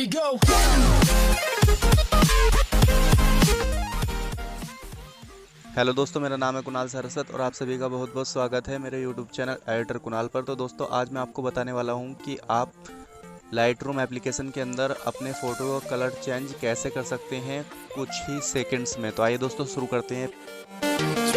we go. Hello दोस्तों, मेरा नाम है कुणाल सरस्वत और आप सभी का बहुत बहुत स्वागत है मेरे यूट्यूब चैनल एडिटर कुणाल पर। तो दोस्तों, आज मैं आपको बताने वाला हूं कि आप लाइटरूम एप्लीकेशन के अंदर अपने फ़ोटो का कलर चेंज कैसे कर सकते हैं कुछ ही सेकंड्स में। तो आइए दोस्तों, शुरू करते हैं।